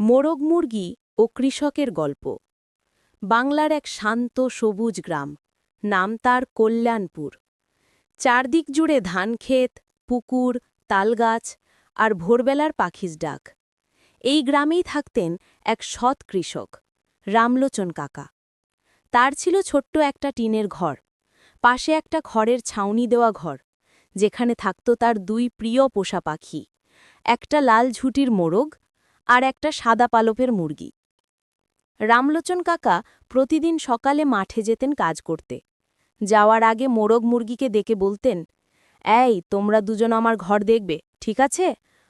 মোরগ মুরগি ও কৃষকের গল্প। বাংলার এক শান্ত সবুজ গ্রাম, নাম তার কল্যাণপুর। চারদিক জুড়ে ধানক্ষেত, পুকুর, তালগাছ আর ভোরবেলার পাখির ডাক। এই গ্রামেই থাকতেন এক সৎ কৃষক, রামলোচন কাকা। তার ছিল ছোট্ট একটা টিনের ঘর, পাশে একটা খড়ের ছাউনি দেওয়া ঘর, যেখানে থাকত তার দুই প্রিয় পোষা পাখি, একটা লাল ঝুটির মোরগ আর একটা সাদা পালপের মুরগি। রামলোচন কাকা প্রতিদিন সকালে মাঠে যেতেন কাজ করতে। যাওয়ার আগে মোরগ মুরগিকে ডেকে বলতেন, এই তোমরা দুজন আমার ঘর দেখবে, ঠিক আছে?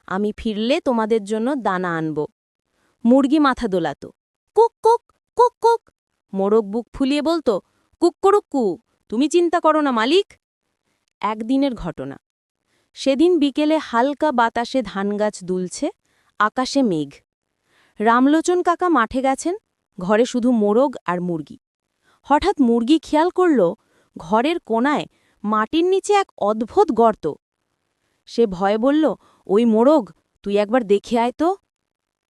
আমি ফিরলে তোমাদের জন্য দানা আনব। মুরগি মাথা দোলাত, কুক কুক কুক কুক। মোরগ বুক ফুলিয়ে বলতো, কুক্কুরুক্কু, তুমি চিন্তা করো না মালিক। একদিনের ঘটনা। সেদিন বিকেলে হালকা বাতাসে ধানগাছ দুলছে, আকাশে মেঘ। রামলোচন কাকা মাঠে গেছেন, ঘরে শুধু মোরগ আর মুরগি। হঠাৎ মুরগি খেয়াল করল ঘরের কোণায় মাটির নিচে এক অদ্ভুত গর্ত। সে ভয়ে বলল, ওই মোরগ, তুই একবার দেখে আয় তো।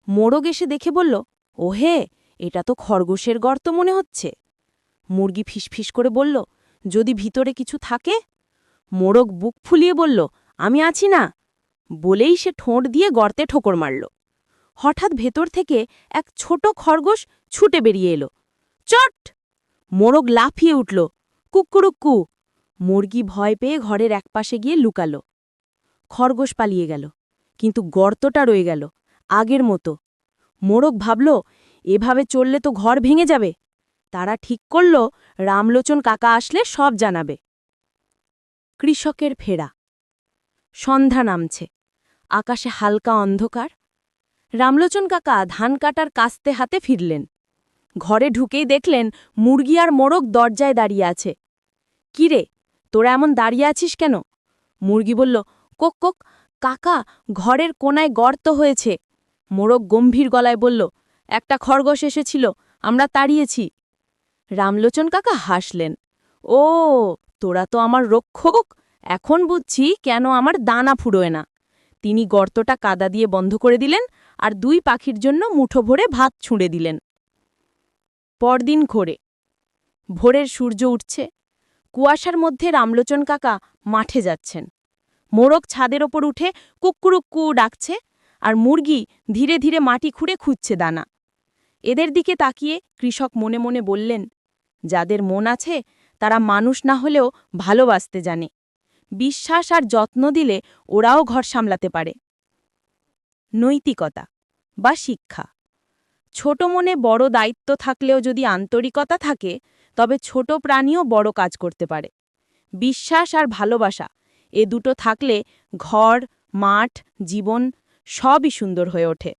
মোরগ এসে দেখে বলল, ওহে, এটা তো খরগোশের গর্ত মনে হচ্ছে। মুরগি ফিসফিস করে বলল, যদি ভিতরে কিছু থাকে? মোরগ বুক ফুলিয়ে বলল, আমি আছি না। বলেই সে ঠোঁট দিয়ে গর্তে ঠোকর মারল। হঠাৎ ভেতর থেকে এক ছোট খরগোশ ছুটে বেরিয়ে এলো। চট! মোরগ লাফিয়ে উঠল, কুক্কুরুক্কু। মুরগি ভয় পেয়ে ঘরের একপাশে গিয়ে লুকাল। খরগোশ পালিয়ে গেল, কিন্তু গর্তটা রয়ে গেল আগের মতো। মোরগ ভাবল, এভাবে চললে তো ঘর ভেঙে যাবে। তারা ঠিক করল, রামলোচন কাকা আসলে সব জানাবে। কৃষকের ফেরা। সন্ধ্যা নামছে, আকাশে হালকা অন্ধকার। রামলোচন কাকা ধান কাটার কাস্তে হাতে ফিরলেন। ঘরে ঢুকেই দেখলেন মুরগি আর মোরগ দরজায় দাঁড়িয়ে আছে। কি রে, তোরা এমন দাঁড়িয়ে আছিস কেন? মুরগি বলল, কোক কোক, কাকা, ঘরের কোনায় গর্ত হয়েছে। মোরগ গম্ভীর গলায় বলল, একটা খরগোশ এসেছিল, আমরা তাড়িয়েছি। রামলোচন কাকা হাসলেন, ও, তোরা তো আমার রক্ষক, এখন বুঝছি কেন আমার দানা ফুরোয় না। তিনি গর্তটা কাদা দিয়ে বন্ধ করে দিলেন আর দুই পাখির জন্য মুঠো ভরে ভাত ছুঁড়ে দিলেন। পরদিন ঘোরে। ভোরের সূর্য উঠছে, কুয়াশার মধ্যে রামলোচন কাকা মাঠে যাচ্ছেন। মোরগ ছাদের ওপর উঠে কুক্কুরুক্কু ডাকছে, আর মুরগি ধীরে ধীরে মাটি খুঁড়ে খুঁজছে দানা। এদের দিকে তাকিয়ে কৃষক মনে মনে বললেন, যাদের মন আছে তারা মানুষ না হলেও ভালোবাসতে জানে। বিশ্বাস আর যত্ন দিলে ওরাও ঘর সামলাতে পারে। নৈতিকতা বা শিক্ষা। ছোট মনে বড় দায়িত্ব থাকলেও যদি আন্তরিকতা থাকে, তবে ছোট প্রাণীও বড় কাজ করতে পারে। বিশ্বাস আর ভালোবাসা, এ দুটো থাকলে ঘর, মাঠ, জীবন সবই সুন্দর হয়ে ওঠে।